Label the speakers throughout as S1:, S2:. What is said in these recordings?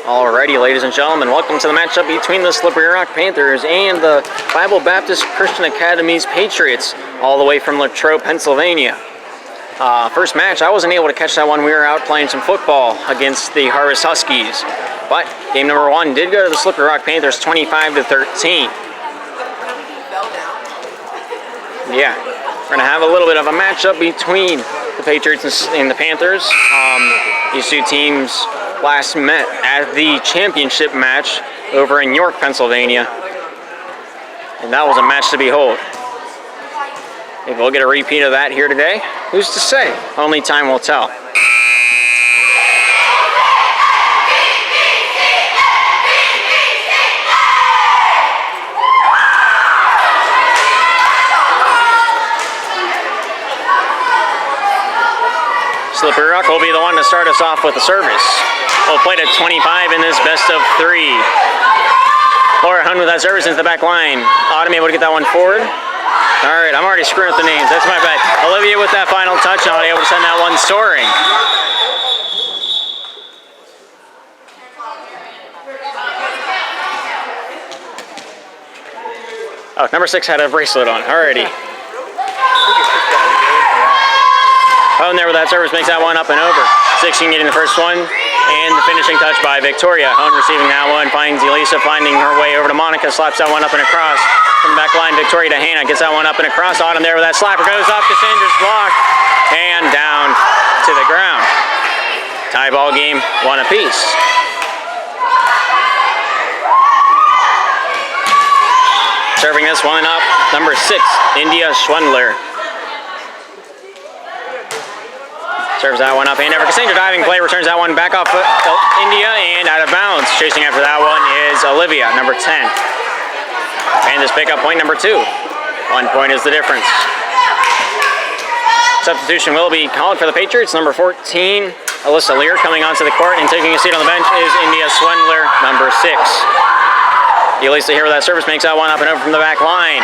S1: Alrighty, ladies and gentlemen, welcome to the matchup between the Slippery Rock Panthers and the Bible Baptist Christian Academy's Patriots, all the way from Latrobe, Pennsylvania. First match, I wasn't able to catch that one. We were out playing some football against the Harvest Huskies. But game number one did go to the Slippery Rock Panthers 25-13. Yeah, we're going to have a little bit of a matchup between the Patriots and the Panthers. These two teams last met at the championship match over in York, Pennsylvania. And that was a match to behold. Maybe we'll get a repeat of that here today. Who's to say? Only time will tell. Slippery Rock will be the one to start us off with the service. We'll play to 25 in this best of three. Laura Hun with that service into the back line. Autumn able to get that one forward. All right, I'm already screwing up the names. That's my bad. Olivia with that final touch, not able to send that one soaring. Oh, number 6 had a bracelet on. Alrighty. Oh, and there with that service makes that one up and over. 16 getting the first one, and the finishing touch by Victoria. Hone receiving that one, finds Elisa, finding her way over to Monica, slaps that one up and across. From the back line, Victoria to Hannah, gets that one up and across. Autumn there with that slapper, goes off Cassandra's block, and down to the ground. Tie ball game, one apiece. Serving this one up, number 6, India Schwendler. Serves that one up and over. Cassandra diving play, returns that one back off India and out of bounds. Chasing after that one is Olivia, number 10. And this pick up point number 2. 1 point is the difference. Substitution will be called for the Patriots. Number 14, Alyssa Lear coming onto the court, and taking a seat on the bench is India Schwendler, number 6. Elisa here with that service makes that one up and over from the back line.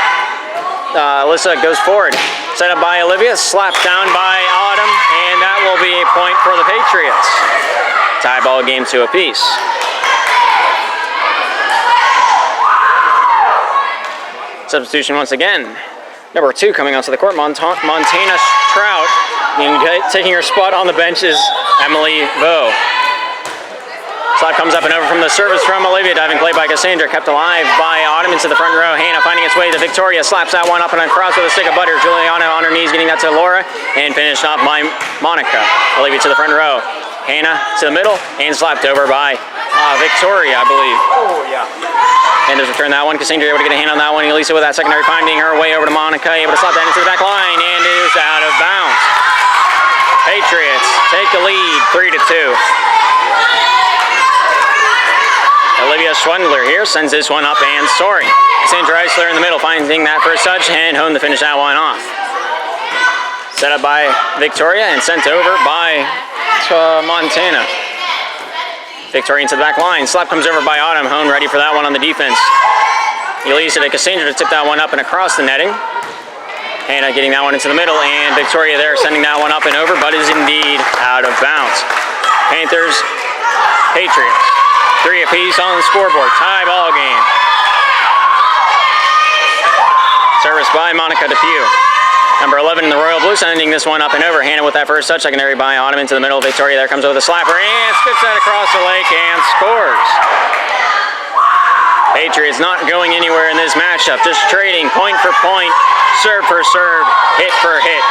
S1: Alyssa goes forward. Set up by Olivia, slapped down by Autumn, and that will be a point for the Patriots. Tie ball game 2 apiece. Substitution once again. Number 2 coming onto the court, Montana Trout. And taking her spot on the bench is Emily Vo. Slap comes up and over from the service from Olivia. Diving play by Cassandra, kept alive by Autumn into the front row. Hannah finding its way to Victoria, slaps that one up and across with a stick of butter. Juliana on her knees, getting that to Laura, and finished off by Monica. Olivia to the front row. Hannah to the middle, and slapped over by Victoria, I believe. Oh, yeah. And there's return that one. Cassandra able to get a hand on that one. Elisa with that secondary, finding her way over to Monica, able to slap that into the back line, and it is out of bounds. Patriots take the lead, 3-2. Olivia Schwendler here sends this one up and soaring. Cassandra Eisler in the middle, finding that first touch, and Hone to finish that one off. Set up by Victoria and sent over by Montana. Victoria into the back line. Slap comes over by Autumn. Hone ready for that one on the defense. Elisa to Cassandra to tip that one up and across the netting. Hannah getting that one into the middle, and Victoria there sending that one up and over, but is indeed out of bounds. Panthers, Patriots. 3 apiece on the scoreboard. Tie ball game. Service by Monica DePew. Number 11 in the Royal Blue, sending this one up and over. Hannah with that first touch. Secondary by Autumn into the middle. Victoria there comes over the slapper and skips that across the lake and scores. Patriots not going anywhere in this matchup. Just trading point for point, serve for serve, hit for hit.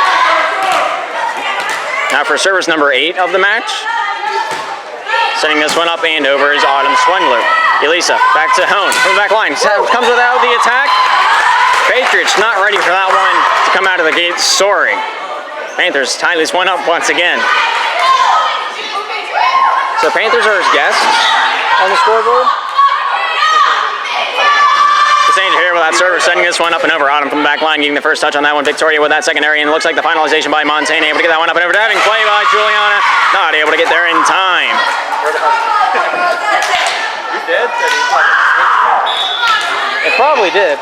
S1: Now for service number 8 of the match. Setting this one up and over is Autumn Schwendler. Elisa back to Hone from the back line. Comes without the attack. Patriots not ready for that one to come out of the gate soaring. Panthers tie this one up once again. So Panthers are as guests on the scoreboard. Cassandra here with that server, sending this one up and over. Autumn from the back line getting the first touch on that one. Victoria with that secondary, and it looks like the finalization by Montana. Able to get that one up and over. Diving play by Juliana. Not able to get there in time.
S2: You did?
S1: It probably did.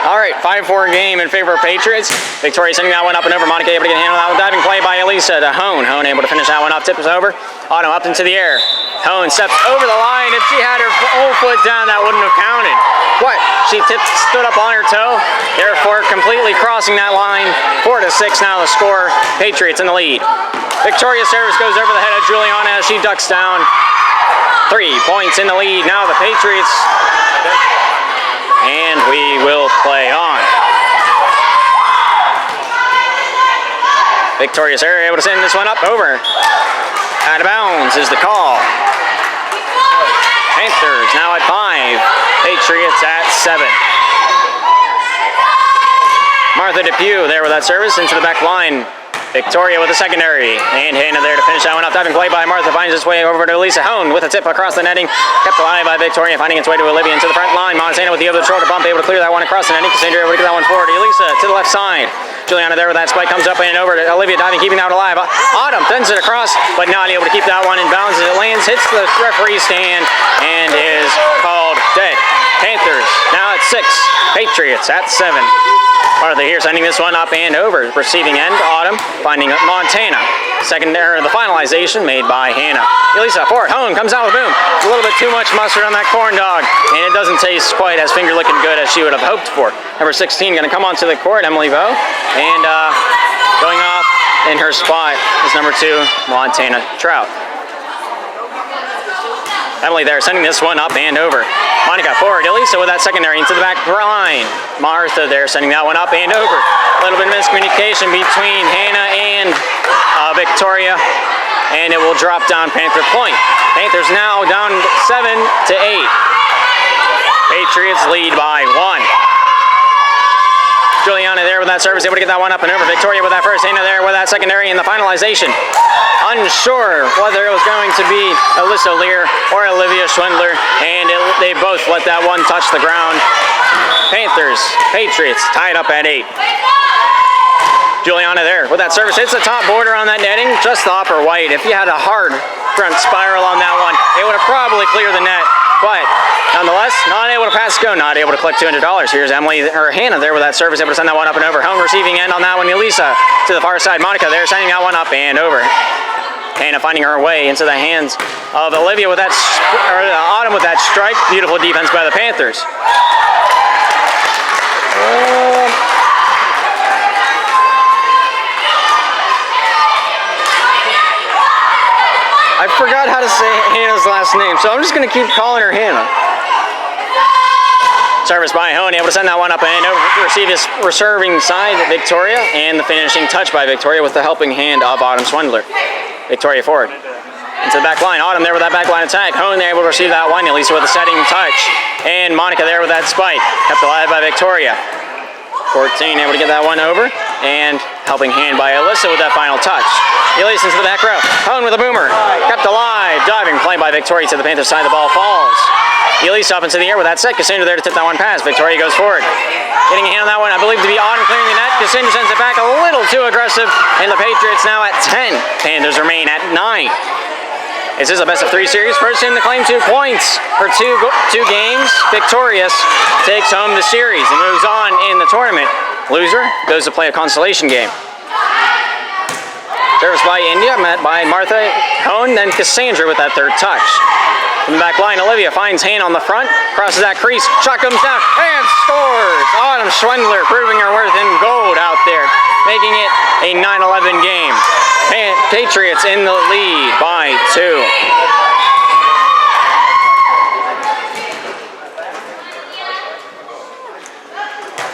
S1: All right, 5-4 game in favor of Patriots. Victoria sending that one up and over. Monica able to get a handle on that one. Diving play by Elisa to Hone. Hone able to finish that one up. Tip is over. Autumn up into the air. Hone steps over the line. If she had her whole foot down, that wouldn't have counted. But she stood up on her toe, therefore completely crossing that line. 4-6 now the score. Patriots in the lead. Victoria's service goes over the head of Juliana as she ducks down. 3 points in the lead. Now the Patriots. And we will play on. Victoria's area able to send this one up over. Out of bounds is the call. Panthers now at 5. Patriots at 7. Martha Depew there with that service into the back line. Victoria with the secondary. And Hannah there to finish that one up. Diving play by Martha finds its way over to Elisa Hone with a tip across the netting. Kept alive by Victoria, finding its way to Olivia into the front line. Montana with the over-the-shoulder bump, able to clear that one across the netting. Cassandra able to get that one forward. Elisa to the left side. Juliana there with that spike, comes up and over to Olivia, diving, keeping that one alive. Autumn sends it across, but not able to keep that one in bounds as it lands, hits the referee's stand, and is called dead. Panthers now at 6. Patriots at 7. Martha here sending this one up and over. Receiving end, Autumn finding Montana. Second error, the finalization made by Hannah. Elisa forward, Hone comes out with a boom. A little bit too much mustard on that corn dog, and it doesn't taste quite as finger looking good as she would have hoped for. Number 16 going to come onto the court, Emily Vo, and going off in her spot is number 2, Montana Trout. Emily there sending this one up and over. Monica forward, Elisa with that secondary into the back line. Martha there sending that one up and over. A little bit of miscommunication between Hannah and Victoria, and it will drop down Panther point. Panthers now down 7-8. Patriots lead by 1. Juliana there with that service, able to get that one up and over. Victoria with that first, Hannah there with that secondary in the finalization. Unsure whether it was going to be Alyssa Lear or Olivia Schwindler, and they both let that one touch the ground. Panthers, Patriots tied up at 8. Juliana there with that service, hits the top border on that netting, just the upper white. If you had a hard front spiral on that one, it would have probably cleared the net. But nonetheless, not able to pass go, not able to collect $200. Here's Emily, or Hannah there with that service, able to send that one up and over. Home receiving end on that one, Elisa to the far side. Monica there sending that one up and over. Hannah finding her way into the hands of Olivia with that, Autumn with that strike. Beautiful defense by the Panthers. I forgot how to say Hannah's last name, so I'm just going to keep calling her Hannah. Service by Hone, able to send that one up and over. Receive his reserving side, Victoria, and the finishing touch by Victoria with the helping hand of Autumn Swindler. Victoria forward. Into the back line. Autumn there with that back line attack. Hone there able to receive that one. Elisa with a setting touch. And Monica there with that spike. Kept alive by Victoria. 14 able to get that one over, and helping hand by Alyssa with that final touch. Elisa into the back row. Hone with a boomer. Kept alive. Diving play by Victoria to the Panthers side. The ball falls. Elisa up into the air with that set. Cassandra there to tip that one pass. Victoria goes forward. Getting a hand on that one, I believe to be Autumn clearing the net. Cassandra sends it back a little too aggressive, and the Patriots now at 10. Panthers remain at 9. This is a best-of-3 series. First team to claim 2 points for two games victorious takes home the series and moves on in the tournament. Loser goes to play a consolation game. Service by India, met by Martha Hone, then Cassandra with that third touch. From the back line, Olivia finds Hannah on the front, crosses that crease, shot comes down, and scores! Autumn Schwindler proving her worth in gold out there, making it a 9-11 game. Patriots in the lead by 2.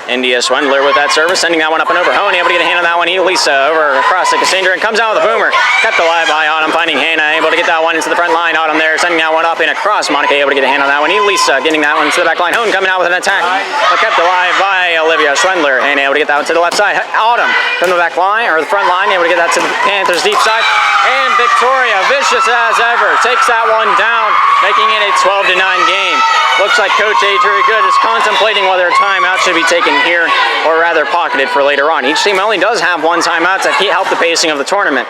S1: India Swindler with that service, sending that one up and over. Hone able to get a hand on that one. Elisa over across to Cassandra and comes out with a boomer. Kept alive by Autumn, finding Hannah, able to get that one into the front line. Autumn there, sending that one up and across. Monica able to get a hand on that one. Elisa getting that one to the back line. Hone coming out with an attack, but kept alive by Olivia Schwindler and able to get that one to the left side. Autumn from the back line, or the front line, able to get that to the Panthers deep side. And Victoria, vicious as ever, takes that one down, making it a 12-9 game. Looks like Coach Adrian Good is contemplating whether a timeout should be taken here, or rather pocketed for later on. Each team only does have one timeout to help the pacing of the tournament.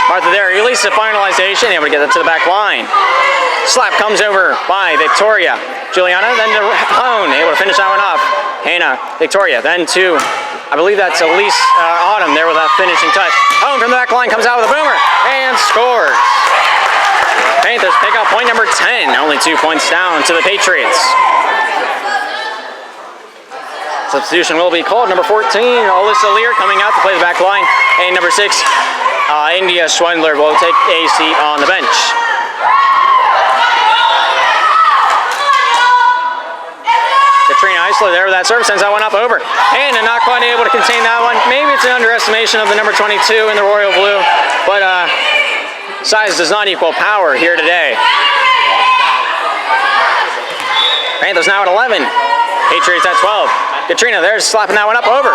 S1: Martha there, Elisa finalization, able to get that to the back line. Slap comes over by Victoria. Juliana then to Hone, able to finish that one off. Hannah, Victoria, then to, I believe that's Elise Autumn there with that finishing touch. Home from the back line, comes out with a boomer and scores. Panthers pick up point number 10, only 2 points down to the Patriots. Substitution will be called. Number 14, Alyssa Lear coming out to play the back line. And number 6, India Schwendler will take a seat on the bench. Katrina Eisler there with that serve, sends that one up over. And not quite able to contain that one. Maybe it's an underestimation of the number 22 in the royal blue, but size does not equal power here today. Panthers now at 11. Patriots at 12. Katrina there's slapping that one up over.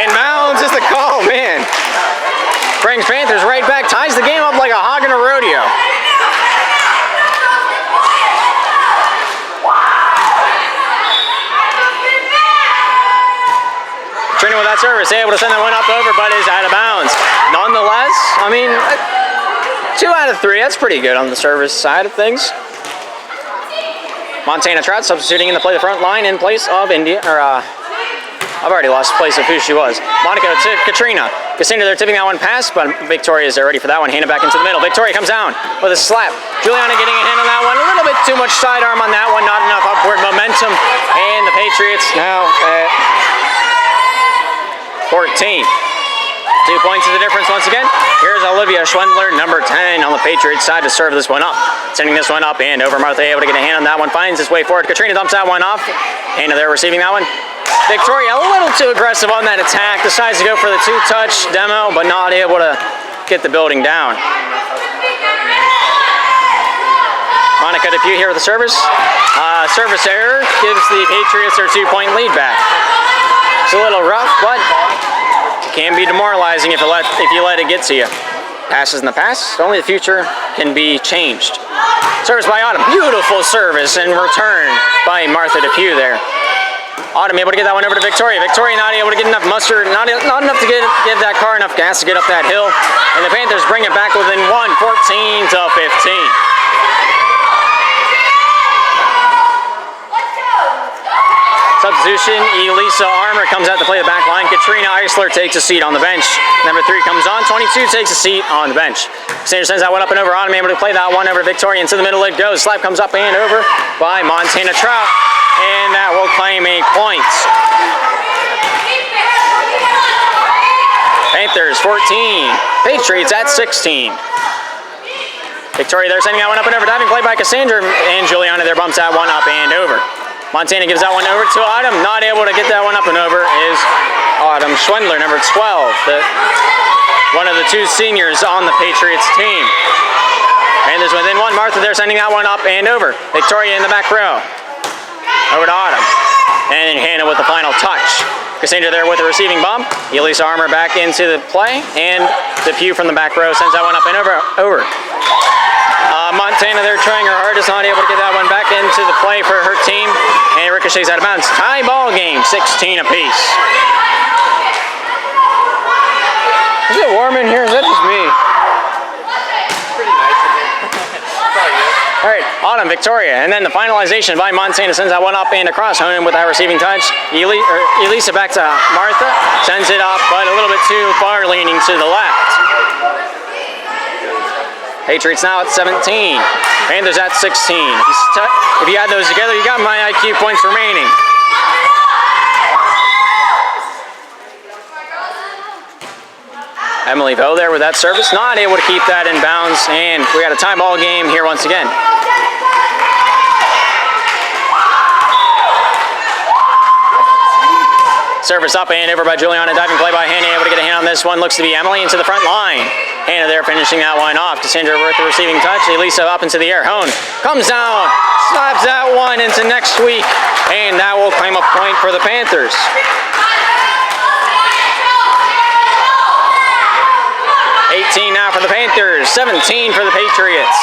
S1: Inbounds is the call, man. Brings Panthers right back, ties the game up like a hog in a rodeo. Katrina with that service, able to send that one up over, but is out of bounds. Nonetheless, I mean, 2 out of 3, that's pretty good on the service side of things. Montana Trout substituting in to play the front line in place of India, or I've already lost place of who she was. Monica to Katrina. Cassandra, they're tipping that one past, but Victoria is there ready for that one. Hannah back into the middle. Victoria comes down with a slap. Juliana getting a hand on that one. A little bit too much sidearm on that one. Not enough upward momentum. And the Patriots now at 14. 2 points is the difference once again. Here's Olivia Schwendler, number 10 on the Patriots side to serve this one up. Sending this one up and over. Martha able to get a hand on that one. Finds his way forward. Katrina dumps that one off. Hannah there receiving that one. Victoria a little too aggressive on that attack. Decides to go for the 2-touch demo, but not able to get the building down. Monica Depew here with the service. Service error gives the Patriots their 2-point lead back. It's a little rough, but can be demoralizing if you let it get to you. Passes in the past, only the future can be changed. Service by Autumn, beautiful service and return by Martha Depew there. Autumn able to get that one over to Victoria. Victoria not able to get enough muster, not enough to give that car enough gas to get up that hill. And the Panthers bring it back within 1, 14 to 15. Substitution, Elisa Armour comes out to play the back line. Katrina Eisler takes a seat on the bench. Number 3 comes on, 22 takes a seat on the bench. Sanders sends that one up and over. Autumn able to play that one over to Victoria. Into the middle it goes. Slap comes up and over by Montana Trout. And that will claim a point. Panthers 14, Patriots at 16. Victoria there sending that one up and over. Diving play by Cassandra, and Juliana there bumps that one up and over. Montana gives that one over to Autumn. Not able to get that one up and over is Autumn Schwendler, number 12, one of the 2 seniors on the Patriots team. And there's within 1. Martha there sending that one up and over. Victoria in the back row. Over to Autumn. And Hannah with the final touch. Cassandra there with the receiving bump. Elisa Armour back into the play. And Depew from the back row sends that one up and over. Montana there trying her hardest, not able to get that one back into the play for her team. And ricochets out of bounds. Tie ball game, 16 apiece. Is it warm in here? Is that just me?
S2: Pretty nice in here.
S1: All right, Autumn, Victoria, and then the finalization by Montana sends that one up and across, home with that receiving touch. Elisa back to Martha, sends it up, but a little bit too far, leaning to the left. Patriots now at 17. Panthers at 16. If you add those together, you got my IQ points remaining. Emily Vo there with that service, not able to keep that in bounds, and we got a tie ball game here once again. Service up and over by Juliana, diving play by Hannah, able to get a hand on this one. Looks to be Emily into the front line. Hannah there finishing that one off. Cassandra with the receiving touch. Elisa up into the air. Hone comes down, slaps that one into next week, and that will claim a point for the Panthers. Now for the Panthers, 17 for the Patriots.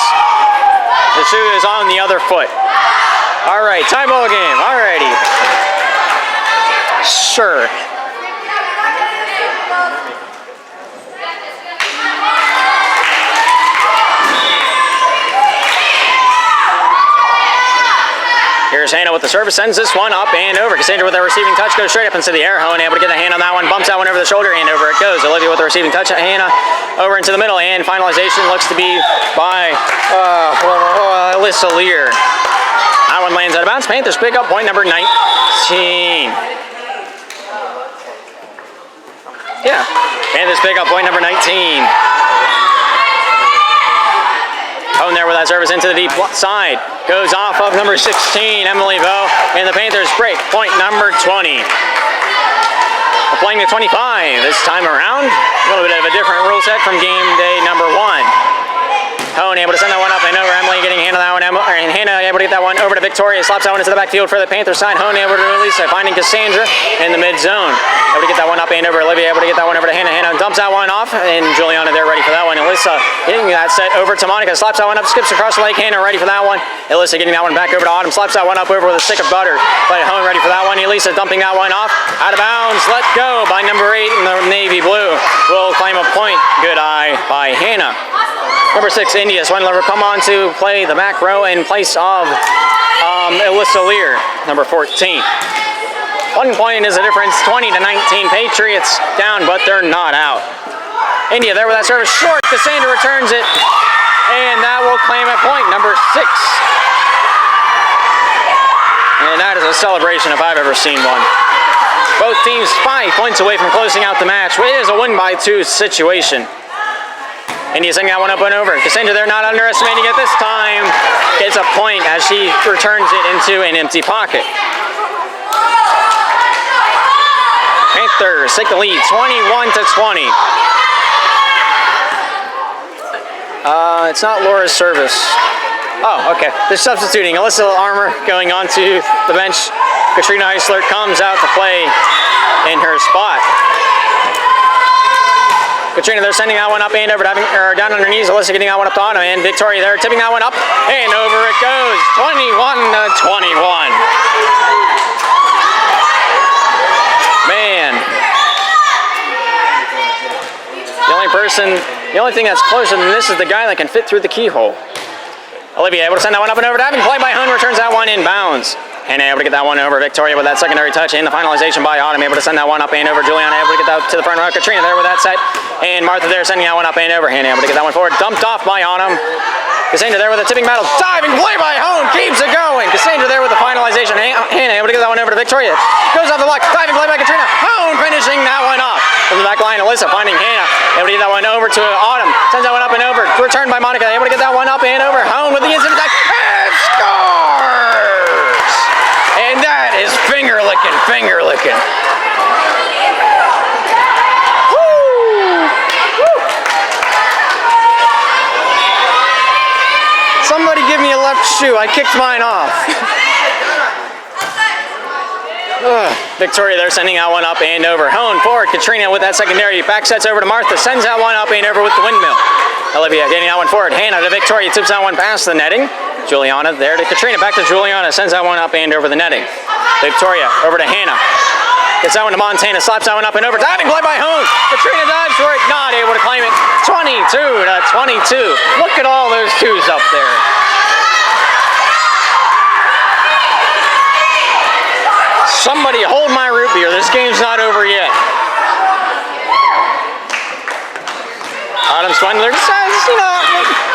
S1: The shoe is on the other foot. All right, tie ball game. All righty. Sure. Here's Hannah with the service, sends this one up and over. Cassandra with the receiving touch, goes straight up into the air. Hone able to get a hand on that one, bumps that one over the shoulder, and over it goes. Olivia with the receiving touch, Hannah over into the middle, and finalization looks to be by Alyssa Lear. That one lands out of bounds. Panthers pick up point number 19. Yeah, Panthers pick up point number 19. Hone there with that service into the deep side. Goes off of number 16, Emily Vo, and the Panthers break point number 20. We're playing to 25 this time around. A little bit of a different rule set from game day number 1. Hone able to send that one up and over. Emily getting Hannah that one, and Hannah able to get that one over to Victoria. Slaps that one into the backfield for the Panther side. Hone able to release it, finding Cassandra in the mid zone. Able to get that one up and over. Olivia able to get that one over to Hannah. Hannah dumps that one off, and Juliana there ready for that one. Alyssa getting that set over to Monica. Slaps that one up, skips across the lake. Hannah ready for that one. Alyssa getting that one back over to Autumn. Slaps that one up over with a stick of butter. But Hone ready for that one. Elisa dumping that one off. Out of bounds. Let go by number 8 in the navy blue. Will claim a point. Good eye by Hannah. Number 6, India Swindler will come on to play the back row in place of Alyssa Lear, number 14. 1 point is the difference, 20 to 19. Patriots down, but they're not out. India there with that service short. Cassandra returns it, and that will claim a point, number 6. And that is a celebration if I've ever seen one. Both teams 5 points away from closing out the match. It is a win-by-2 situation. India sending that one up and over. Cassandra there not underestimating it this time. Gets a point as she returns it into an empty pocket. Panthers take the lead, 21 to 20. It's not Laura's service. Oh, okay. They're substituting. Alyssa Armour going on to the bench. Katrina Eisler comes out to play in her spot. Katrina, they're sending that one up and over, down on her knees. Alyssa getting that one up to Autumn, and Victoria there tipping that one up, and over it goes, 21 to 21. Man. The only thing that's closer than this is the guy that can fit through the keyhole. Olivia able to send that one up and over. Diving play by Hone, returns that one inbounds. Hannah able to get that one over. Victoria with that secondary touch, and the finalization by Autumn able to send that one up and over. Juliana able to get that to the front row. Katrina there with that set, and Martha there sending that one up and over. Hannah able to get that one forward. Dumped off by Autumn. Cassandra there with a tipping battle. Diving play by Hone, keeps it going. Cassandra there with the finalization. Hannah able to get that one over to Victoria. Goes off the block. Diving play by Katrina. Hone finishing that one off. From the back line, Alyssa finding Hannah. Able to get that one over to Autumn. Sends that one up and over. Returned by Monica. Able to get that one up and over. Hone with the instant attack. And scores! And that is finger licking. Somebody give me a left shoe. I kicked mine off. Victoria there sending that one up and over. Hone forward. Katrina with that secondary. Back sets over to Martha. Sends that one up and over with the windmill. Olivia getting that one forward. Hannah to Victoria. Tips that one past the netting. Juliana there to Katrina. Back to Juliana. Sends that one up and over the netting. Victoria over to Hannah. Gets that one to Montana. Slaps that one up and over. Diving play by Hone. Katrina dives for it. Not able to claim it. 22 to 22. Look at all those twos up there. Somebody hold my root beer. This game's not over yet. Autumn Swindler decides,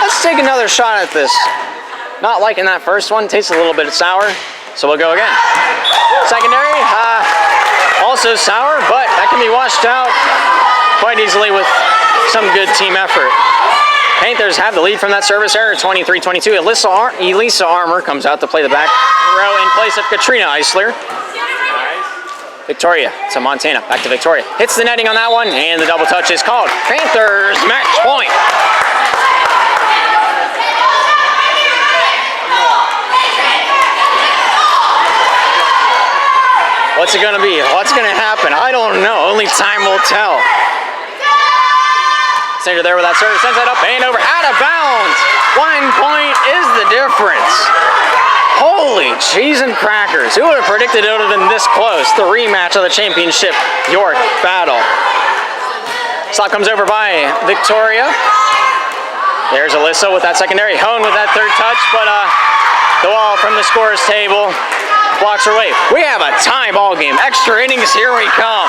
S1: let's take another shot at this. Not liking that first one. Tastes a little bit sour. So we'll go again. Secondary, also sour, but that can be washed out quite easily with some good team effort. Panthers have the lead from that service error, 23-22. Elisa Armour comes out to play the back row in place of Katrina Eisler. Victoria to Montana, back to Victoria. Hits the netting on that one, and the double touch is called. Panthers match point. What's it gonna be? What's gonna happen? I don't know, only time will tell. Sender there with that service, sends that up and over, out of bounds. 1 point is the difference. Holy cheese and crackers. Who would have predicted it would have been this close? The rematch of the championship York battle. Slot comes over by Victoria. There's Alyssa with that secondary. Hone with that third touch, but The wall from the scores table blocks her way. We have a tie ball game. Extra innings, here we come.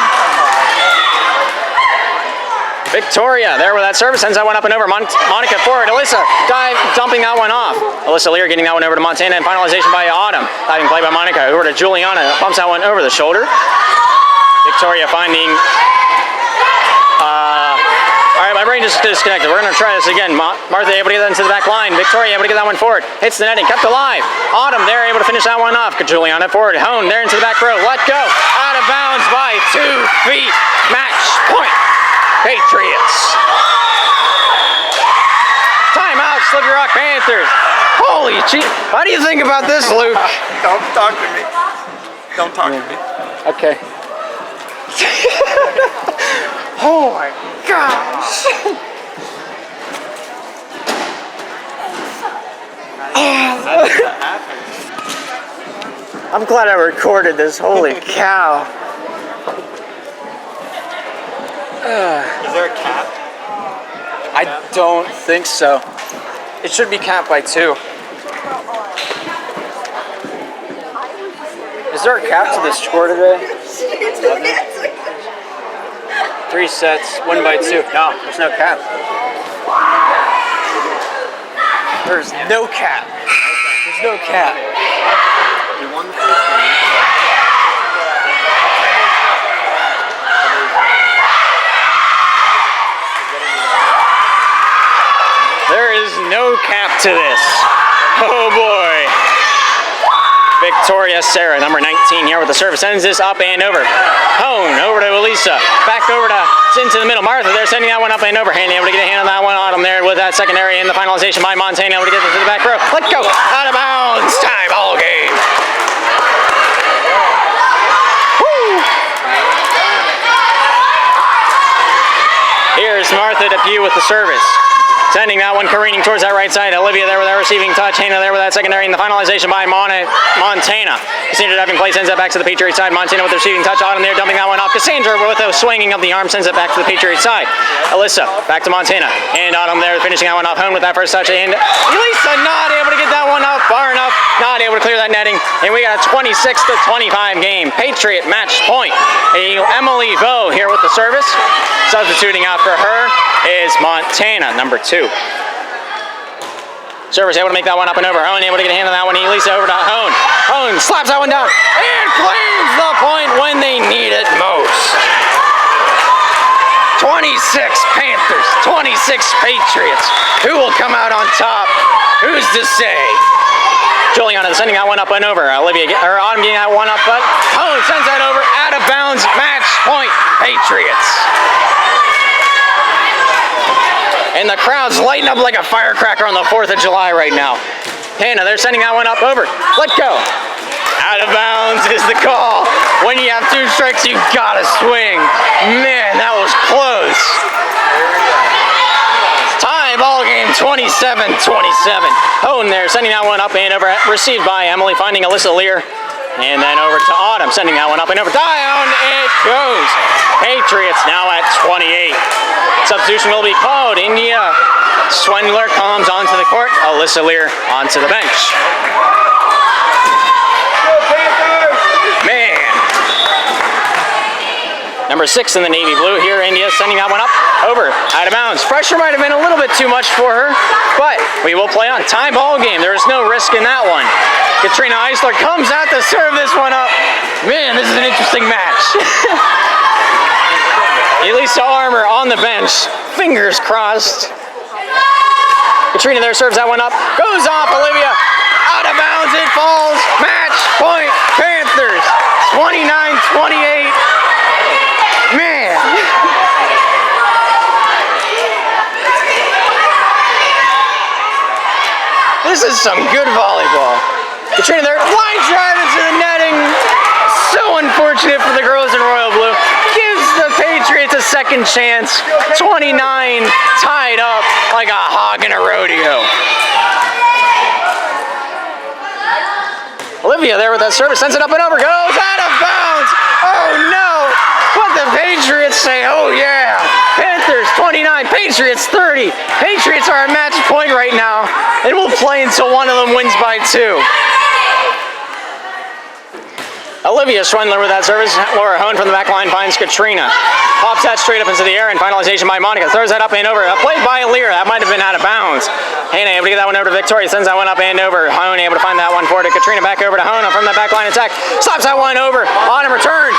S1: Victoria there with that service, sends that one up and over. Monica forward. Alyssa dumping that one off. Alyssa Lear getting that one over to Montana, and finalization by Autumn. Diving play by Monica over to Juliana. Bumps that one over the shoulder. Victoria finding. All right, my brain just disconnected. We're going to try this again. Martha able to get that into the back line. Victoria able to get that one forward. Hits the netting, kept alive. Autumn there able to finish that one off. Juliana forward. Hone there into the back row. Let go. Out of bounds by 2 feet. Match point. Patriots. Timeout, Slippery Rock Panthers. Holy gee. How do you think about this, Luke?
S2: Don't talk to me. Don't talk to me.
S1: Okay. Oh my gosh. I'm glad I recorded this. Holy cow.
S2: Is there a cap?
S1: I don't think so. It should be capped by 2. Is there a cap to this score today? 3 sets, 1 by 2. No, there's no cap. There's no cap. There's no cap.
S2: You won the first game.
S1: There is no cap to this. Oh boy. Victoria Sarah, number 19 here with the service. Sends this up and over. Hone over to Elisa. Back over to into the middle. Martha there sending that one up and over. Handy able to get a hand on that one. Autumn there with that secondary in the finalization by Montana. Able to get it to the back row. Let go. Out of bounds. Tie ball game. Woo. Here's Martha Depew with the service. Sending that one careening towards that right side. Olivia there with that receiving touch. Hannah there with that secondary. And the finalization by Montana. Cassandra diving play sends that back to the Patriot side. Montana with the receiving touch. Autumn there dumping that one off. Cassandra with a swinging of the arm sends it back to the Patriot side. Alyssa back to Montana. And Autumn there finishing that one off. Home with that first touch. And Elisa not able to get that one up far enough. Not able to clear that netting. And we got a 26-25 game. Patriot match point. Emily Vo here with the service. Substituting out for her is Montana, number 2. Service able to make that one up and over. Hone able to get a hand on that one. Elisa over to Hone. Hone slaps that one down and claims the point when they need it most. 26 Panthers, 26 Patriots. Who will come out on top? Who's to say? Juliana sending that one up and over. Autumn getting that one up, but Hone sends that over. Out of bounds. Match point. Patriots. And the crowd's lighting up like a firecracker on the 4th of July right now. Hannah, they're sending that one up over. Let go. Out of bounds is the call. When you have 2 strikes, you gotta swing. Man, that was close. Tie ball game, 27-27. Hone there, sending that one up and over. Received by Emily, finding Alyssa Lear. And then over to Autumn, sending that one up and over. Down it goes. Patriots now at 28. Substitution will be called. India Swindler comes onto the court. Alyssa Lear onto the bench. Man. Number 6 in the navy blue here. India sending that one up. Over. Out of bounds. Pressure might have been a little bit too much for her, but we will play on. Tie ball game. There is no risk in that one. Katrina Eisler comes out to serve this one up. Man, this is an interesting match. Elisa Armour on the bench. Fingers crossed. Katrina there serves that one up. Goes off Olivia. Out of bounds. It falls. Match point. Panthers. 29-28. Man. This is some good volleyball. Katrina there, line drive into the netting. So unfortunate for the girls in royal blue. Gives the Patriots a second chance. 29 tied up like a hog in a rodeo. Olivia there with that service, sends it up and over, goes out of bounds. Oh no! But the Patriots say, oh yeah. Panthers Panthers 29, Patriots 30. Patriots are at match point right now, and we'll play until one of them wins by 2. Olivia Schwendler with that service. Laura Hone from the back line finds Katrina. Pops that straight up into the air, and finalization by Monica. Throws that up and over. Played by Lear. That might have been out of bounds. Hannah able to get that one over to Victoria. Sends that one up and over. Hone able to find that one for to Katrina. Back over to Hone from the back line attack. Slaps that one over. Autumn returns.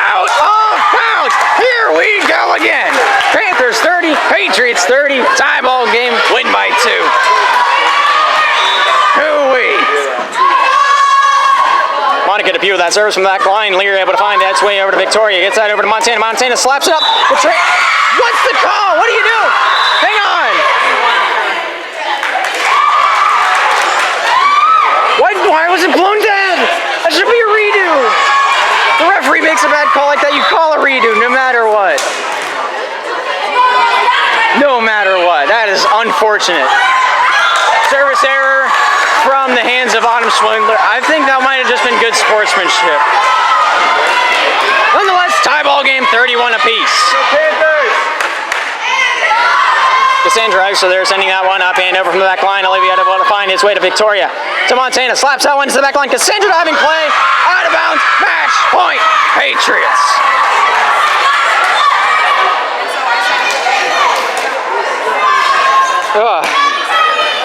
S1: Out of bounds. Here we go again. Panthers 30, Patriots 30. Tie ball game. Win by 2. Hooey. Monica DePue with that service from that line. Lear able to find that's way over to Victoria. Gets that over to Montana. Montana slaps it up. What's the call? What do you do? Hang on. Why was it blown dead? That should be a redo. The referee makes a bad call like that. You call a redo no matter what. No matter what. That is unfortunate. Service error from the hands of Autumn Schwindler. I think that might have just been good sportsmanship. Nonetheless, tie ball game, 31 apiece. Cassandra, so they're sending that one up and over from the back line. Olivia able to find his way to Victoria. To Montana, slaps that one to the back line. Cassandra diving play, out of bounds, match point, Patriots.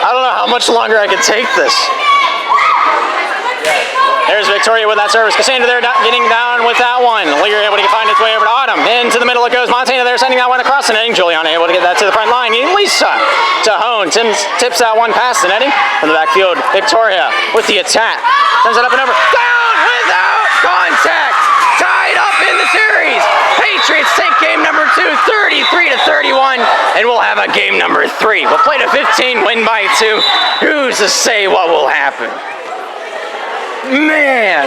S1: I don't know how much longer I could take this. There's Victoria with that service. Cassandra there getting down with that one. Lear able to find its way over to Autumn. Into the middle it goes. Montana there sending that one across the netting. Juliana able to get that to the front line. Lisa to Hone. Tips that one past the netting. From the backfield, Victoria with the attack. Sends it up and over. Down without contact. Tied up in the series. Patriots take game number 2, 33-31, and we'll have a game number 3. We'll play to 15, win by 2. Who's to say what will happen? Man.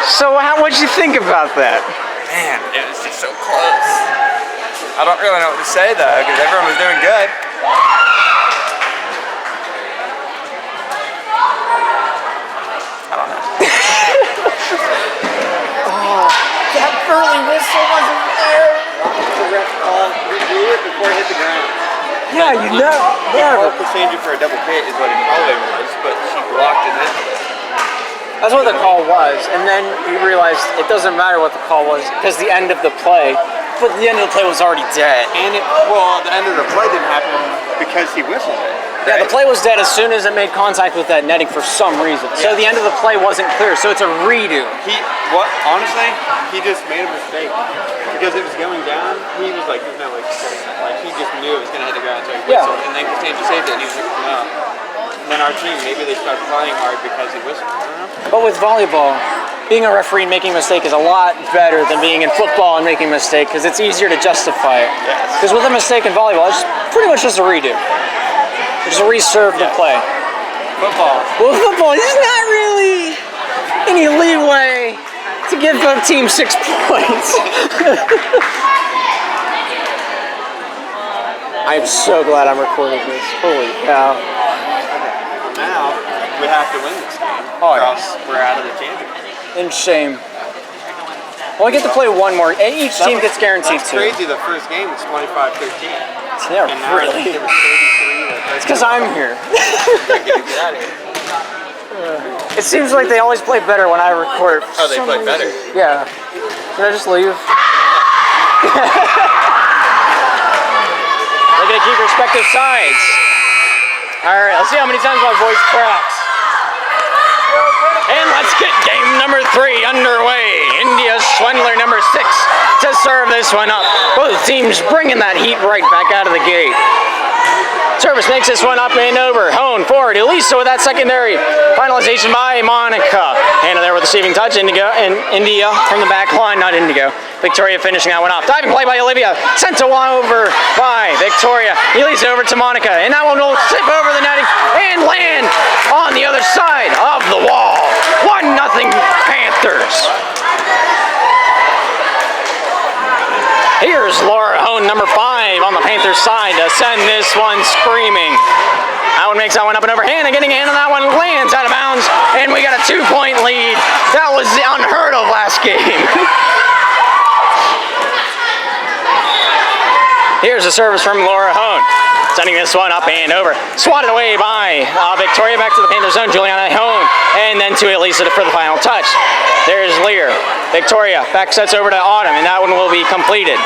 S1: So what'd you think about that?
S2: Man, it was just so close. I don't really know what to say though, because everyone was doing good. I don't know.
S1: That early whistle wasn't there.
S2: The ref redo it before it hit the ground.
S1: Yeah, you know.
S2: Called Cassandra for a double hit is what it probably was, but she blocked it in.
S1: That's what the call was, and then you realized it doesn't matter what the call was because the end of the play, but the end of the play was already dead.
S2: And the end of the play didn't happen because he whistled it.
S1: Yeah, the play was dead as soon as it made contact with that netting for some reason. So the end of the play wasn't clear, so it's a redo.
S2: Honestly, he just made a mistake. Because it was going down, he was like, there's no way she's getting that. Like, he just knew it was going to hit the ground, so he whistled. And then Cassandra saved it, and he was like, no. And then our team, maybe they started playing hard because he whistled. I don't know.
S1: But with volleyball, being a referee and making a mistake is a lot better than being in football and making a mistake, because it's easier to justify it. Because with a mistake in volleyball, it's pretty much just a redo. Just a reserve to play.
S2: Football.
S1: Well, football, there's not really any leeway to give the team 6 points. I'm so glad I'm recording this. Holy cow.
S2: Now, we have to win this game.
S1: Oh,
S2: or else we're out of the championship.
S1: In shame. Well, I get to play one more. Each team gets guaranteed
S2: That's
S1: 2.
S2: crazy. The first game was 25-13.
S1: Yeah,
S2: and now
S1: really.
S2: it was 33.
S1: It's because I'm here.
S2: Get out of here.
S1: It seems like they always play better when I record.
S2: Oh, they play better?
S1: Yeah. Can I just leave? They're going to keep respective sides. Alright, let's see how many times my voice cracks. And let's get game number 3 underway. India Schwendler, number 6, to serve this one up. Both teams bringing that heat right back out of the gate. Service makes this one up and over. Hone forward. Elisa with that secondary. Finalization by Monica. Hannah there with the receiving touch. India from the back line, not Indigo. Victoria finishing that one off. Diving play by Olivia. Sent over by Victoria. Elisa over to Monica. And that one will tip over the netting and land on the other side of the wall. 1-0 Panthers. Here's Laura Hone, number 5 on the Panthers side to send this one screaming. That one makes that one up and over. Hannah getting a hand on that one, lands out of bounds, and we got a 2-point lead. That was unheard of last game. Here's a service from Laura Hone. Sending this one up and over. Swatted away by Victoria, back to the Panthers zone. Juliana Hone, and then to Elisa for the final touch. There's Lear. Victoria back sets over to Autumn, and that one will be completed.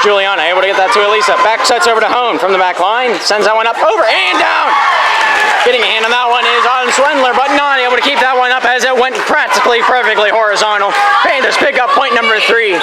S1: Juliana able to get that to Elisa. Back sets over to Hone from the back line. Sends that one up, over, and down. Getting a hand on that one is Autumn Swendler, but not able to keep that one up as it went practically perfectly horizontal. Panthers pick up point number 3.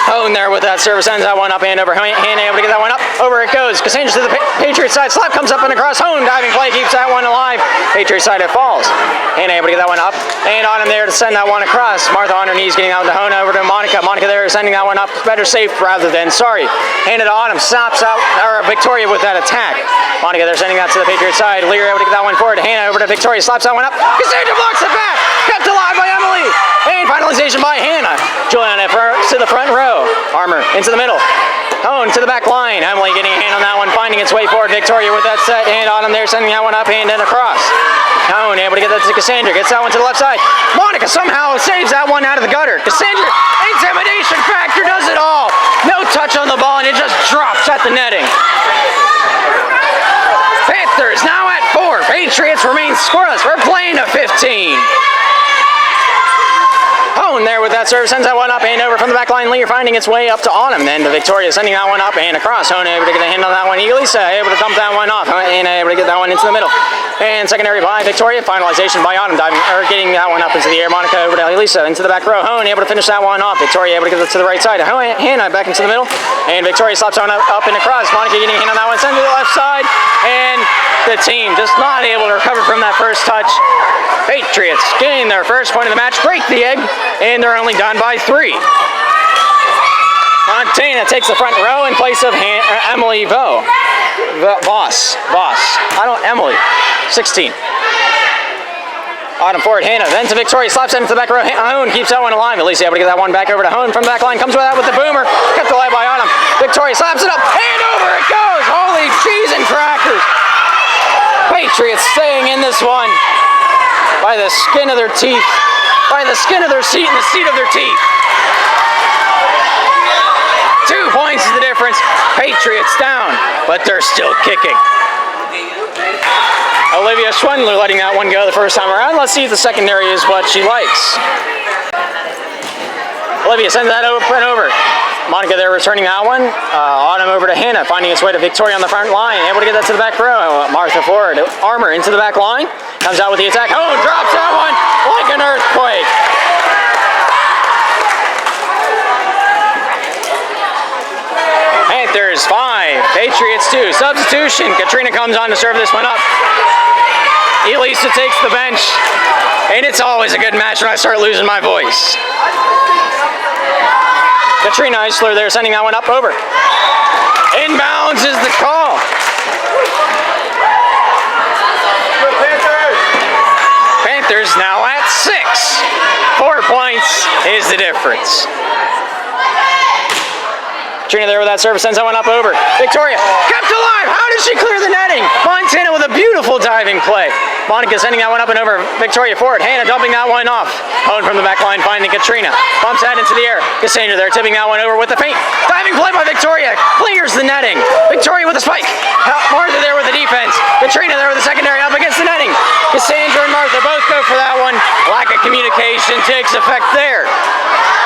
S1: Hone there with that service, ends that one up and over. Hannah able to get that one up. Over it goes. Cassandra to the Patriot side. Slap comes up and across. Hone diving play keeps that one alive. Patriot side it falls. Hannah able to get that one up. And Autumn there to send that one across. Martha on her knees getting out to Hone, over to Monica. Monica there sending that one up. Better safe rather than sorry. Hannah to Autumn. Stops out, or Victoria with that attack. Monica there sending that to the Patriot side. Lear able to get that one forward. Hannah over to Victoria. Slaps that one up. Cassandra blocks it back. Kept alive by Emily. And finalization by Hannah. Juliana to the front row. Armour into the middle. Hone to the back line. Emily getting a hand on that one, finding its way forward. Victoria with that set, and Autumn there sending that one up and then across. Hone able to get that to Cassandra. Gets that one to the left side. Monica somehow saves that one out of the gutter. Cassandra, intimidation factor, does it all. No touch on the ball, and it just drops at the netting. Panthers now at 4. Patriots remain scoreless. We're playing to 15. Hone there with that serve, sends that one up and over from the back line. Lear finding its way up to Autumn, then to Victoria, sending that one up and across. Hone able to get a hand on that one. Elisa able to dump that one off and able to get that one into the middle. And secondary by Victoria, finalization by Autumn, diving or getting that one up into the air. Monica over to Elisa into the back row. Hone able to finish that one off. Victoria able to get it to the right side. Hannah back into the middle, and Victoria slaps on up and across. Monica getting a hand on that one, sends it to the left side, and the team just not able to recover from that first touch. Patriots getting their first point of the match, break the egg, and they're only down by 3. Montana takes the front row in place of Emily Voss. Emily, 16. Autumn forward, Hannah, then to Victoria, slaps it into the back row. Hone keeps that one alive. At least able to get that one back over to Hone from the back line. Comes with that with the boomer. Kept alive by Autumn. Victoria slaps it up, and over it goes. Holy cheese and crackers. Patriots staying in this one by the skin of their teeth. By the skin of their seat and the seat of their teeth. 2 points is the difference. Patriots down, but they're still kicking. Olivia Schwendler letting that one go the first time around. Let's see if the secondary is what she likes. Olivia sends that over and over. Monica there returning that one. Autumn over to Hannah, finding its way to Victoria on the front line. Able to get that to the back row. Martha forward. Armour into the back line. Comes out with the attack. Oh, drops that one like an earthquake. Panthers 5, Patriots 2. Substitution. Katrina comes on to serve this one up. Elisa takes the bench. And it's always a good match when I start losing my voice. Katrina Eisler there sending that one up over. Inbounds is the call. Panthers now at 6. 4 points is the difference. Katrina there with that service, sends that one up over. Victoria kept alive. How did she clear the netting? Montana with a beautiful diving play. Monica sending that one up and over. Victoria forward. Hannah dumping that one off. Hone from the back line, finding Katrina. Bumps that into the air. Cassandra there tipping that one over with the feint. Diving play by Victoria. Clears the netting. Victoria with a spike. Martha there with the defense. Katrina there with the secondary up against the netting. Cassandra and Martha both go for that one. Lack of communication takes effect there.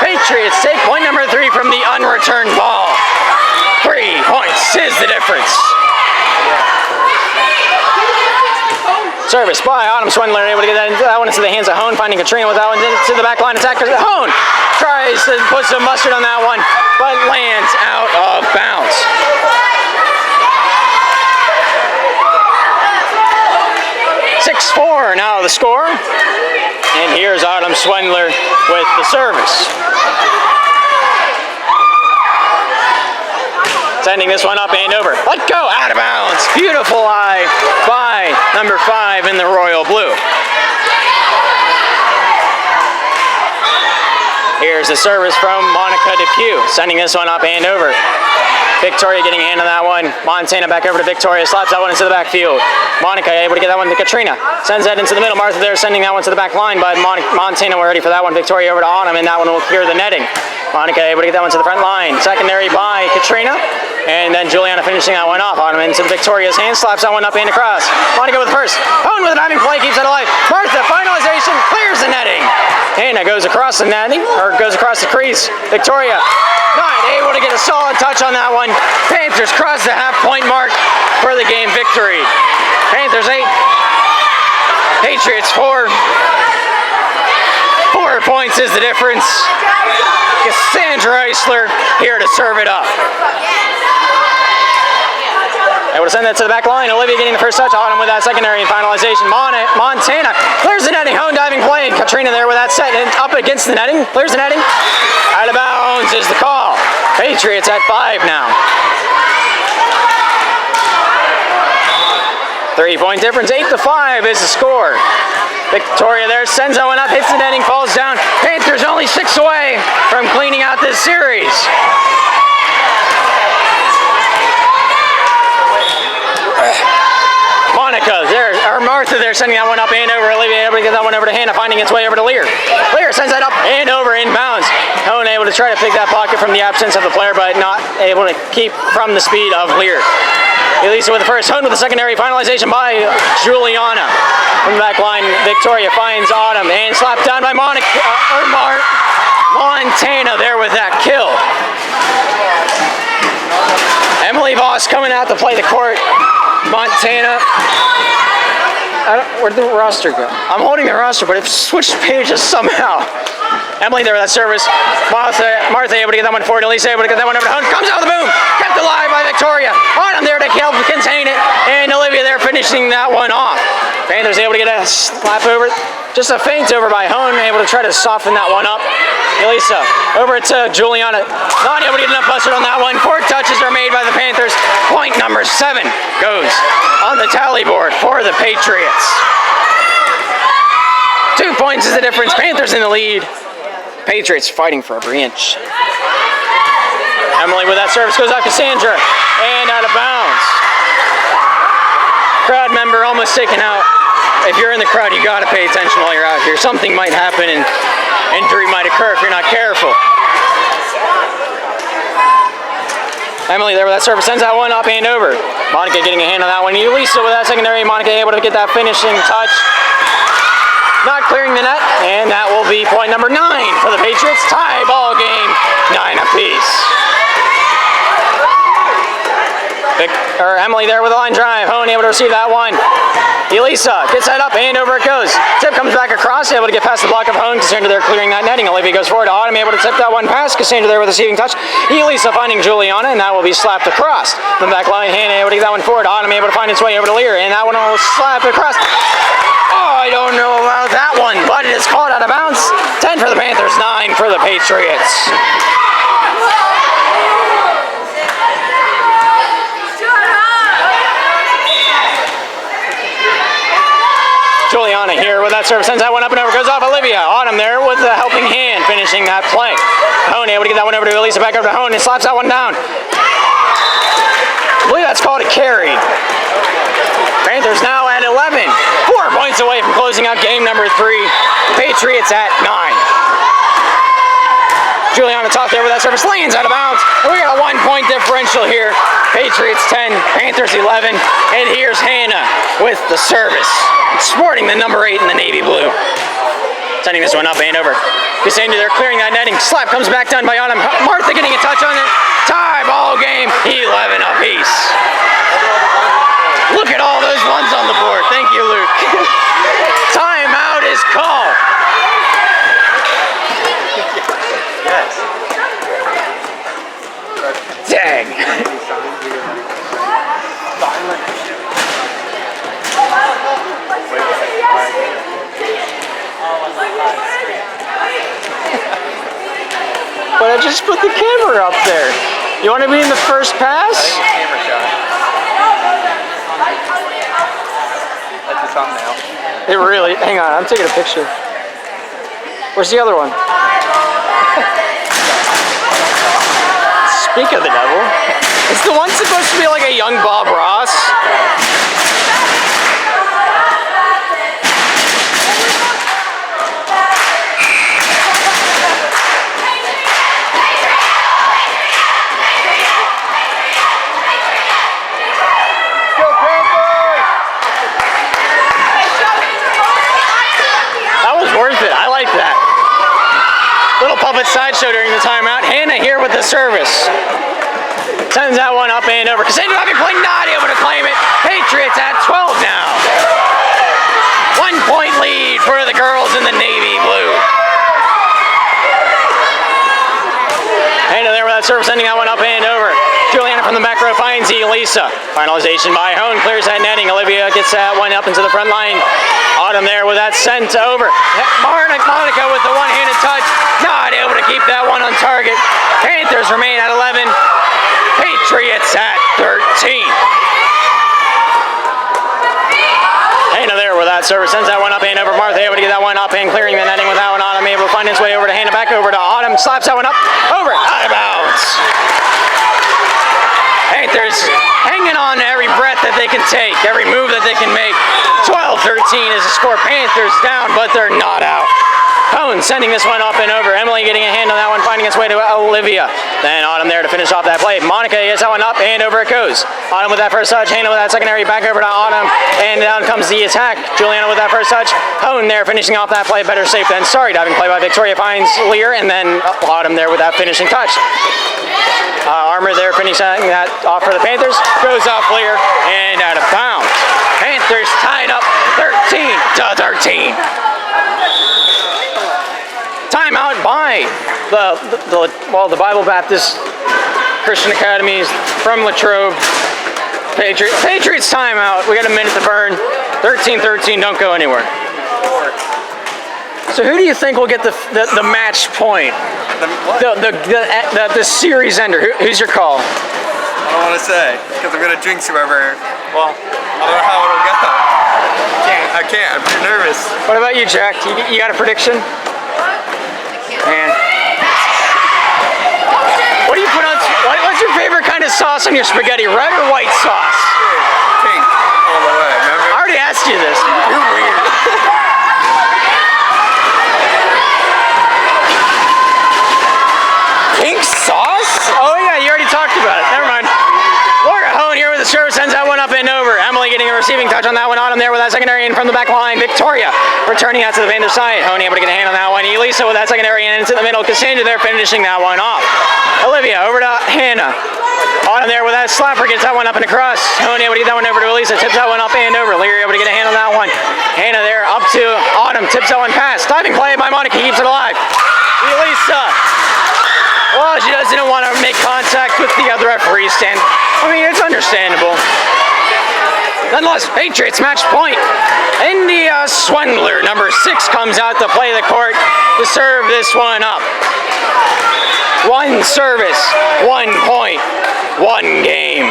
S1: Patriots take point number 3 from the unreturned ball. 3 points is the difference. Service by Autumn Swendler, able to get that one into the hands of Hone, finding Katrina with that one to the back line attack. Hone tries to put some mustard on that one, but lands out of bounds. .6-4 now the score. And here's Autumn Swendler with the service. Sending this one up and over. Let go, out of bounds. Beautiful eye by number 5 in the royal blue. Here's the service from Monica Depew. Sending this one up and over. Victoria getting a hand on that one. Montana back over to Victoria, slaps that one into the backfield. Monica able to get that one to Katrina. Sends that into the middle. Martha there sending that one to the back line, but Montana we're ready for that one. Victoria over to Autumn, and that one will clear the netting. Monica able to get that one to the front line. Secondary by Katrina. And then Juliana finishing that one off. Autumn into Victoria's hand, slaps that one up and across. Monica with the first. Owen with a diving play, keeps it alive. Martha, finalization, clears the netting. Hannah goes across the netting, or goes across the crease. Victoria not able to get a solid touch on that one. Panthers cross the half-point mark for the game victory. Panthers 8, Patriots 4. 4 points is the difference. Cassandra Eisler here to serve it up. Able to send that to the back line. Olivia getting the first touch. Autumn with that secondary and finalization. Montana clears the netting. Hone diving play. Katrina there with that set and up against the netting. Clears the netting. Out of bounds is the call. Patriots at 5 now. 3-point difference. 8-5 is the score. Victoria there sends that one up, hits the netting, falls down. Panthers only 6 away from cleaning out this series. Monica there, or Martha there sending that one up and over. Olivia able to get that one over to Hannah, finding its way over to Lear. Lear sends that up and over inbounds. Hone able to try to pick that pocket from the absence of the player, but not able to keep from the speed of Lear. Elisa with the first, Hone with the secondary, finalization by Juliana. From the back line, Victoria finds Autumn and slapped down by Montana there with that kill. Emily Voss coming out to play the court. Montana. Where'd the roster go? I'm holding the roster, but it switched pages somehow. Emily there with that service. Martha able to get that one forward. Elisa able to get that one over to Hunt. Comes out with the boom. Kept alive by Victoria. Autumn there to help contain it. And Olivia there finishing that one off. Panthers able to get a slap over. Just a feint over by Hone. Able to try to soften that one up. Elisa over to Juliana. Not able to get enough mustard on that one. 4 touches are made by the Panthers. Point number 7 goes on the tally board for the Patriots. 2 points is the difference. Panthers in the lead. Patriots fighting for every inch. Emily with that service goes out to Cassandra and out of bounds. Crowd member almost taken out. If you're in the crowd, you gotta pay attention while you're out here. Something might happen and injury might occur if you're not careful. Emily there with that service sends that one up and over. Monica getting a hand on that one. Elisa with that secondary. Monica able to get that finishing touch. Not clearing the net, and that will be point number 9 for the Patriots. Tie ball game, 9 apiece. Emily there with a line drive. Hone able to receive that one. Elisa gets that up and over it goes. Tip comes back across, able to get past the block of Hone. Cassandra there clearing that netting. Olivia goes forward to Autumn, able to tip that one past. Cassandra there with a receiving touch. Elisa finding Juliana, and that will be slapped across. The back line, Hannah able to get that one forward. Autumn able to find its way over to Lear, and that one will slap across. Oh, I don't know about that one, but it is caught out of bounds. 10 for the Panthers, 9 for the Patriots. Juliana here with that serve, sends that one up and over, goes off Olivia. Autumn there with the helping hand, finishing that play. Hone able to get that one over to Elisa, back over to Hone, and slaps that one down. I believe that's called a carry. Panthers now at 11. 4 points away from closing out game number 3. Patriots at 9. Juliana top there with that service, lands out of bounds. And we got a 1-point differential here. Patriots 10, Panthers 11. And here's Hannah with the service, sporting the number 8 in the navy blue. Sending this one up and over. Cassandra there clearing that netting. Slap comes back done by Autumn. Martha getting a touch on it. Tie ball game, 11 apiece. Look at all those ones on the board. Thank you, Luke. Timeout is called.
S2: Yes.
S1: Dang. But I just put the camera up there. You want to be in the first pass?
S2: Camera shot. That's a thumbnail.
S1: It really, hang on, I'm taking a picture. Where's the other one? Speak of the devil. Is the one supposed to be like a young Bob Ross? That was worth it. I like that. Little puppet sideshow during the timeout. Hannah here with the service. Sends that one up and over. Cassandra having play, not able to claim it. Patriots at 12 now. 1 point lead for the girls in the navy blue. Hannah there with that service, sending that one up and over. Juliana from the back row finds Elisa. Finalization by Hone, clears that netting. Olivia gets that one up into the front line. Autumn there with that sent over. Monica with the one-handed touch. Not able to keep that one on target. Panthers remain at 11. Patriots at 13. Hannah there with that service, sends that one up and over. Martha able to get that one up and clearing the netting with that one. Autumn able to find its way over to Hannah, back over to Autumn. Slaps that one up, over, out of bounds. Panthers hanging on to every breath that they can take, every move that they can make. 12-13 is the score. Panthers down, but they're not out. Hone sending this one up and over. Emily getting a hand on that one, finding its way to Olivia. Then Autumn there to finish off that play. Monica gets that one up and over it goes. Autumn with that first touch. Hannah with that secondary, back over to Autumn. And down comes the attack. Juliana with that first touch. Hone there finishing off that play. Better safe than sorry. Diving play by Victoria finds Lear. And then Autumn there with that finishing touch. Armour there finishing that off for the Panthers. Goes off Lear and out of bounds. Panthers tied up 13-13. Timeout by the Bible Baptist Christian Academies from Latrobe. Patriots timeout. We got a minute to burn. 13-13. Don't go anywhere. So who do you think will get the match point? The series ender. Who's your call?
S2: I don't want to say because I'm gonna jinx whoever. Well, I don't know how it'll go. I can't. I'm too nervous.
S1: What about you, Jack? You got a prediction? Man. What do you put on? What's your favorite kind of sauce on your spaghetti? Red or white sauce?
S2: Pink all the way. Remember?
S1: I already asked you this.
S2: You're weird.
S1: Pink sauce? Oh yeah, you already talked about it. Never mind. Laura Hone here with the service, sends that one up and over. Emily getting a receiving touch on that one. Autumn there with that secondary in from the back line. Victoria returning out to the Panthers side. Hone able to get a hand on that one. Elisa with that secondary in into the middle. Cassandra there finishing that one off. Olivia over to Hannah. Autumn there with that slapper, gets that one up and across. Hone able to get that one over to Elisa, tips that one up and over. Leary able to get a hand on that one. Hannah there up to Autumn, tips that one past. Diving play by Monica, keeps it alive. Elisa. Well, she doesn't want to make contact with the other referee stand. I mean, it's understandable. Nonetheless, Patriots match point. India Swindler, number 6, comes out to play the court to serve this one up. 1 service, 1 point, 1 game.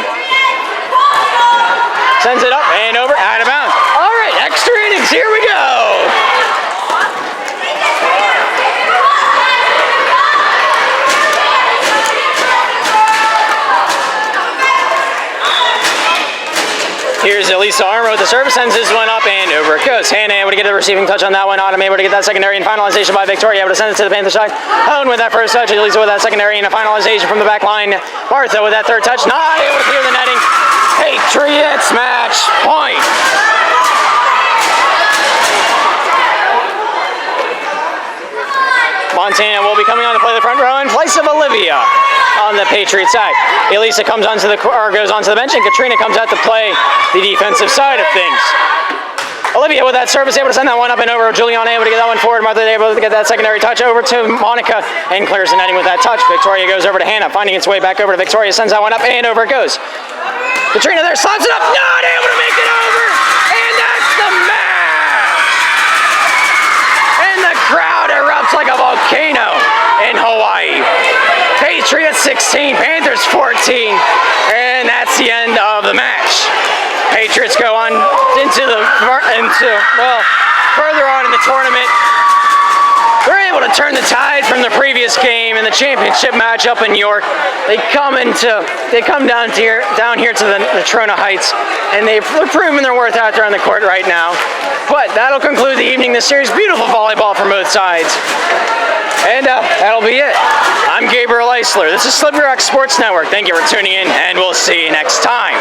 S1: Sends it up and over, out of bounds. All right, extra innings, here we go. Here's Elisa Armour with the service, sends this one up and over it goes. Hannah able to get a receiving touch on that one. Autumn able to get that secondary and finalization by Victoria, able to send it to the Panther side. Hone with that first touch. Elisa with that secondary and a finalization from the back line. Martha with that third touch, not able to clear the netting. Patriots match point. Montana will be coming on to play the front row in place of Olivia on the Patriots side. Elisa goes onto the bench, and Katrina comes out to play the defensive side of things. Olivia with that service, able to send that one up and over. Juliana able to get that one forward. Martha able to get that secondary touch over to Monica and clears the netting with that touch. Victoria goes over to Hannah, finding its way back over to Victoria, sends that one up and over it goes. Katrina there slots it up, not able to make it over, and that's the match! And the crowd erupts like a volcano in Hawaii. Patriots 16, Panthers 14, and that's the end of the match. Patriots go on further on in the tournament. They're able to to turn the tide from the previous game in the championship match up in York. They come down here to the Natrona Heights, and they've proven their worth out there on the court right now. But that'll conclude the evening. This series, beautiful volleyball from both sides. And that'll be it. I'm Gabriel Eisler. This is Slippery Rock Sports Network. Thank you for tuning in, and we'll see you next time.